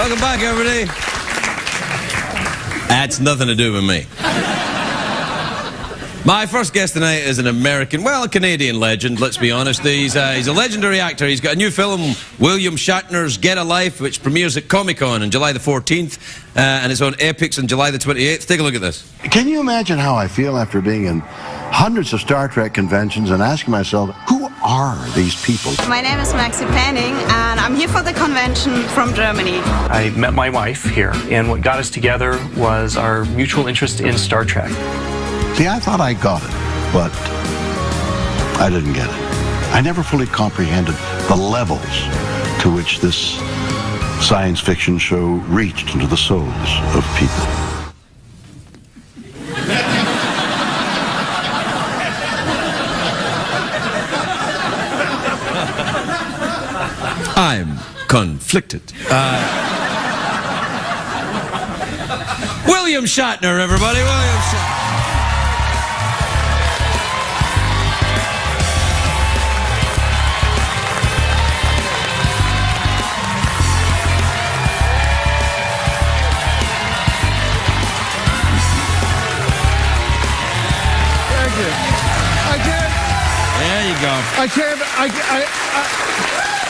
Welcome back, everybody. That's nothing to do with me. My first guest tonight is an American, well, a Canadian legend, let's be honest. He's a legendary actor. He's got a new film, William Shatner's Get a Life, which premieres at Comic-Con on July the 14th, and it's on Epix on July the 28th. Take a look at this. Can you imagine how I feel after being in hundreds of Star Trek conventions and asking myself, who are these people? My name is Maxi Panning, and I'm here for the convention from Germany. I met my wife here, and what got us together was our mutual interest in Star Trek. See, I thought I got it, but I didn't get it. I never fully comprehended the levels to which this science fiction show reached into the souls of people. I'm conflicted. William Shatner, everybody. William Shatner.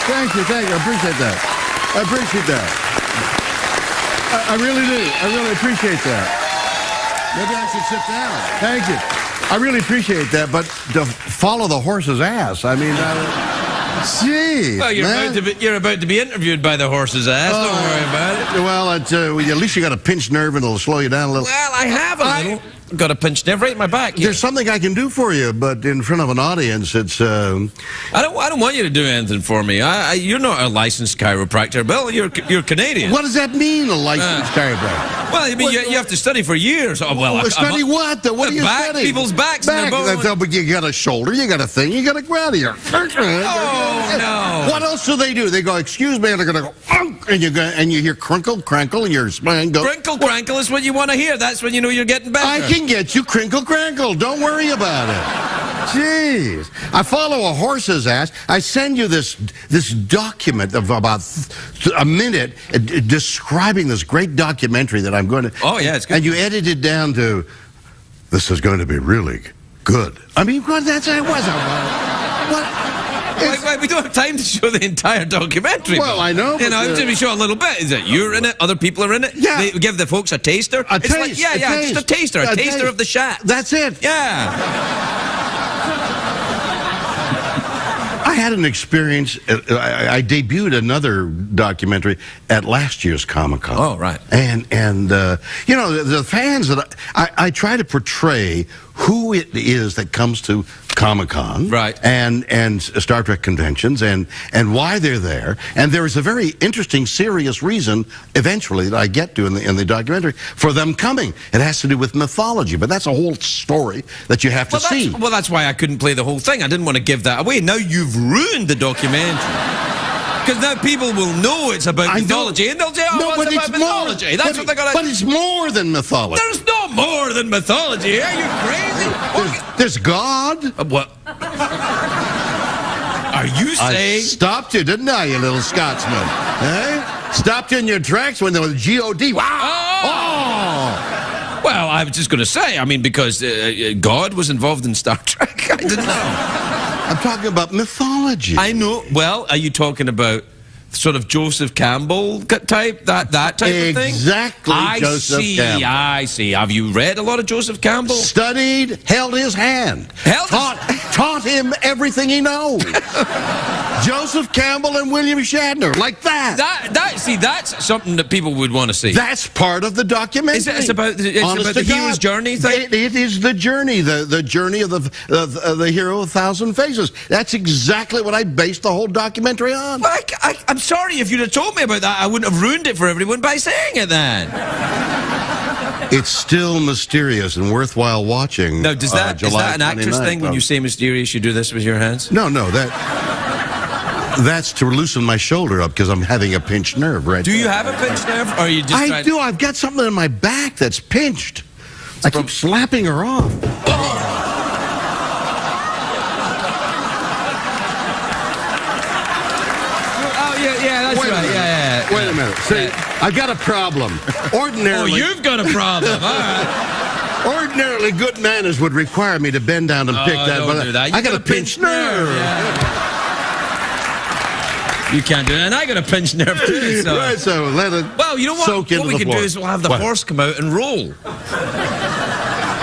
Thank you, I appreciate that. I appreciate that. I really do. I really appreciate that. Maybe I should sit down. Thank you. I really appreciate that, but to follow the horse's ass, I mean, gee, well, you're about to be interviewed by the horse's ass. Don't worry about it. Well, at least you got a pinched nerve and it'll slow you down a little. Well, I have a little. Got a pinched nerve right in my back. Yeah. There's something I can do for you, but in front of an audience, it's. I don't want you to do anything for me. You're not a licensed chiropractor, Bill. You're Canadian. What does that mean, a licensed chiropractor? Well, I mean, you have to study for years. Oh, well, study what? What do you study? People's backs. And their bones. But you got a shoulder, you got a thing, you got to go out of here. Oh no! What else do? They go, excuse me, and they're gonna go, and you hear crinkle, crankle, and your spine goes. Crinkle, crankle is what you want to hear. That's when you know you're getting better. I can get you crinkle, crankle. Don't worry about it. Jeez. I follow a horse's ass. I send you this document of about a minute describing this great documentary that I'm going to. Oh yeah, it's good. And you edit it down to, this is going to be really good. I mean, what? It wasn't. What? We don't have time to show the entire documentary. Well, I know. You know, we show a little bit. Is it you're in it? Other people are in it? Yeah. They give the folks a taster. A taste. Like, just a taster. A taster of the Shat. That's it. Yeah. I had an experience. I debuted another documentary at last year's Comic-Con. Oh, right. And you know, the fans that I try to portray who it is that comes to Comic-Con, right, and Star Trek conventions, and why they're there. And there is a very interesting, serious reason eventually that I get to in the documentary for them coming. It has to do with mythology, but that's a whole story that you have to see. Well, that's why I couldn't play the whole thing. I didn't want to give that away. Now you've ruined the documentary. Because now people will know it's about mythology, and they'll say, oh, it's about mythology. That's what they're going to... But it's more than mythology. There's no more than mythology. Are you crazy? There's God. What? Are you saying... I stopped you, didn't I, you little Scotsman? Eh? Stopped you in your tracks when there was G-O-D. Wow! Oh! Well, I was just going to say, I mean, because God was involved in Star Trek. I didn't know. I'm talking about mythology. I know. Well, are you talking about sort of Joseph Campbell type, that type of thing? Exactly, Joseph Campbell. I see. Have you read a lot of Joseph Campbell? Studied, held his hand. Taught him everything he knows. Joseph Campbell and William Shatner, like that. See, that's something that people would want to see. That's part of the documentary. It's about the hero's journey thing? It is the journey, the journey of the hero of 1,000 faces. That's exactly what I based the whole documentary on. I'm sorry, if you'd have told me about that, I wouldn't have ruined it for everyone by saying it then. It's still mysterious and worthwhile watching. Now, is that an actress thing? When you say mysterious, you do this with your hands? No, that's to loosen my shoulder up because I'm having a pinched nerve right Do you have a pinched nerve? Or are you just I do. I've got something in my back that's pinched. I keep slapping her off. Yeah, that's right. Yeah. Wait a minute. See, I got a problem. Ordinarily... Oh, you've got a problem. All right. Ordinarily, good manners would require me to bend down and pick that. Don't But do that. I got a pinched nerve. Yeah. You can't do that. And I got a pinched nerve, too. So. Right, so let it Well, you know what? soak into What we the can floor. do is we'll have the horse come out and roll.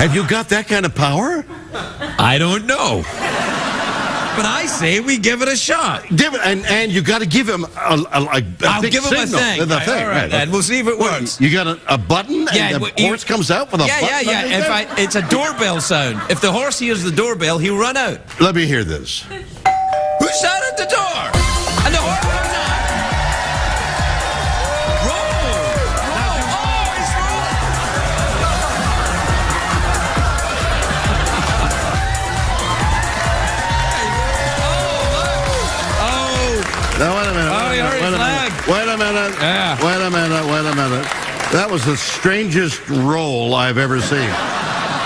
Have you got that kind of power? I don't know. But I say we give it a shot. Give it, and you got to give him a I'll big give him a signal. thing. The thing, All right, then. We'll see if it works. You got a button, and the horse comes out with a button? Yeah. It's a doorbell sound. If the horse hears the doorbell, he'll run out. Let me hear this. Who's out at the door? And the horse runs out. Roll! Oh, he's rolling! Now, wait a minute. Oh, he hurt his leg. Wait a minute. Yeah. Wait a minute. That was the strangest roll I've ever seen.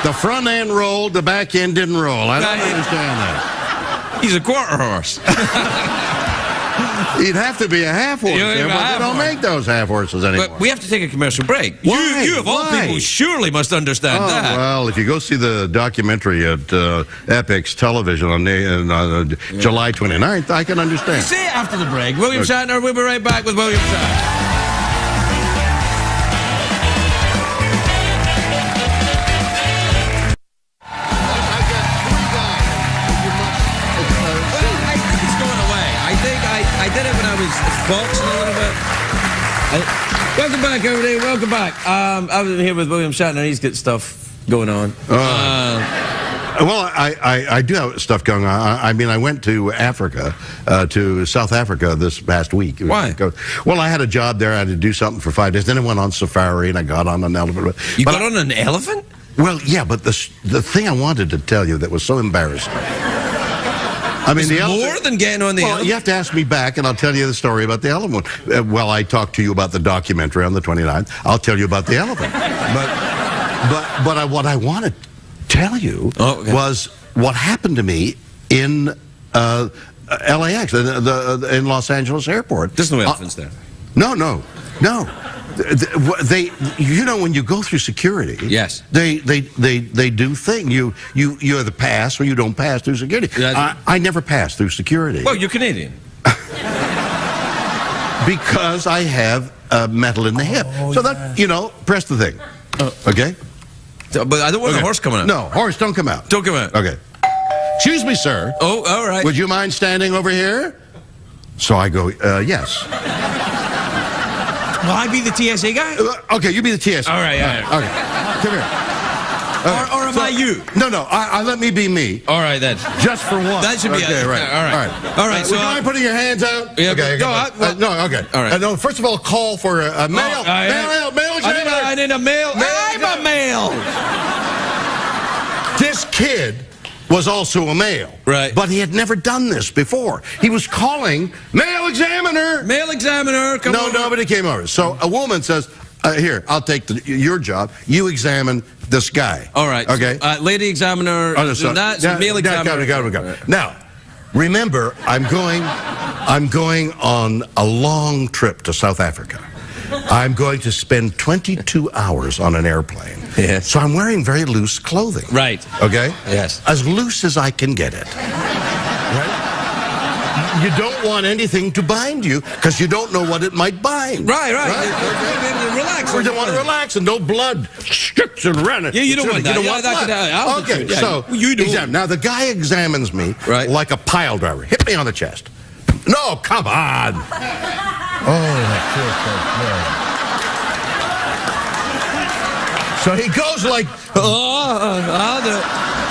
The front end rolled, the back end didn't roll. I don't understand that. He's a quarter horse. He'd have to be a half horse. They don't make those half horses anymore. But we have to take a commercial break. Why? You of all Why? people, surely must understand that. Well, if you go see the documentary at Epix Television on July 29th, I can understand. See you after the break. William Shatner, we'll be right back with William Shatner. I did it when I was boxing a little bit. Welcome back, everybody. Welcome back. I was here with William Shatner. He's got stuff going on. Well, I do have stuff going on. I mean, I went to Africa, to South Africa this past week. Why? Well, I had a job there. I had to do something for 5 days. Then I went on safari, and I got on an elephant. You got on an elephant? Well, yeah, but the thing I wanted to tell you that was so embarrassing. I mean, the elephant, more than getting on the elephant. You have to ask me back, and I'll tell you the story about the elephant. Well, I talked to you about the documentary on the 29th. I'll tell you about the elephant. But what I want to tell you was what happened to me in LAX, in Los Angeles Airport. There's no elephants there. No. They, you know, when you go through security, yes, they do thing. You either pass or you don't pass through security. I never passed through security. Well, you're Canadian. Because I have metal in the hip. So that, you know, press the thing. Okay. So, but I don't want the horse coming out. No, horse, don't come out. Don't come out. Okay. Excuse me, sir. Oh, all right. Would you mind standing over here? So I go, yes. Will I be the TSA guy? Okay, you be the TSA. All right, Okay, come here. Or am I you? No, let me be me. All right, then. Just for once. That should be okay, right. All right. So, would you mind putting your hands out? Yeah, okay. No, okay. All right. No, first of all, call for a male. Male examiner. I need a male. I'm a male. This kid was also a male. Right. But he had never done this before. He was calling, male examiner. Male examiner, come on. No, nobody came over. So a woman says, here, I'll take your job. You examine this guy. All right. Okay. Lady examiner. Oh, no, so, male examiner. Got it. Now, remember, I'm going on a long trip to South Africa. I'm going to spend 22 hours on an airplane. Yes. So I'm wearing very loose clothing. Right. Okay? Yes. As loose as I can get it. Right? You don't want anything to bind you because you don't know what it might bind. Right. Relax. You don't want to relax and no blood strips and running. Yeah, you don't want that. You don't want blood. Okay, so you do. Now the guy examines me like a pile driver. Hit me on the chest. No, come on. That feels so good. So he goes like,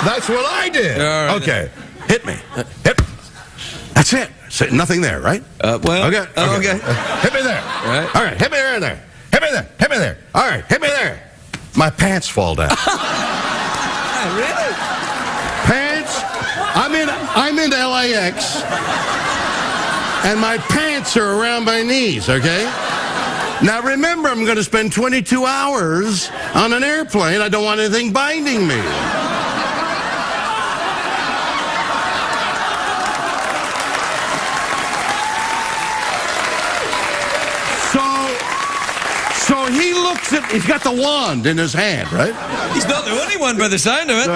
that's what I did. Right. Okay, hit me. Hit. That's it. So, nothing there, right? Okay. Hit me there. All right, hit me there and there. Hit me there. All right, hit me there. My pants fall down. Really? Pants? I'm in LAX, and my pants are around my knees, okay? Now remember, I'm going to spend 22 hours on an airplane. I don't want anything binding me. So he's got the wand in his hand, right? He's not the only one by the sound of it.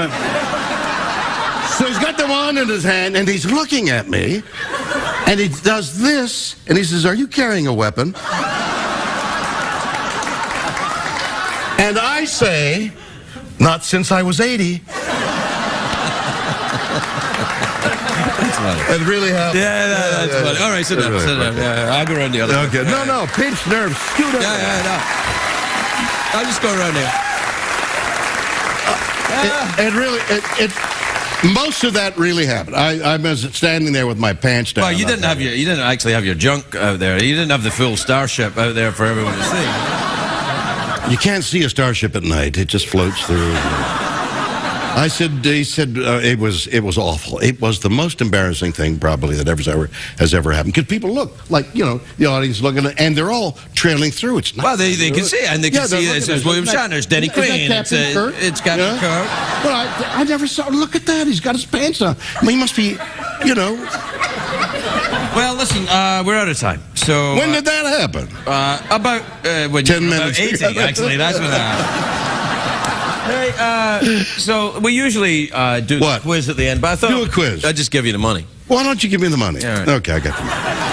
So he's got the wand in his hand, and he's looking at me, and he does this, and he says, "Are you carrying a weapon?" And I say, "Not since I was 80. That's funny. It really happened. Yeah, that's funny. All right, sit down, really sit down. Yeah, I'll go around the other way. Okay, no, pinched nerves. Scoot up. No. I'll just go around here. Most of that really happened. I was standing there with my pants down. Well, you didn't actually have your junk out there. You didn't have the full starship out there for everyone to see. You can't see a starship at night. It just floats through. He said it was awful. It was the most embarrassing thing probably that has ever happened. Because people look, like, you know, the audience looking, and they're all trailing through. It's not. Well, they can see it, and they can see it's William Shatner, it's Denny Crane, it's Captain Kirk. Well, I never saw. Look at that. He's got his pants on. I mean, he must be, you know. Well, listen, we're out of time. So when did that happen? About 10 minutes. 80, actually. That's when happened. Hey, so we usually do a quiz at the end, but I thought do a quiz. I'd just give you the money. Why don't you give me the money? Right. Okay, I got the money.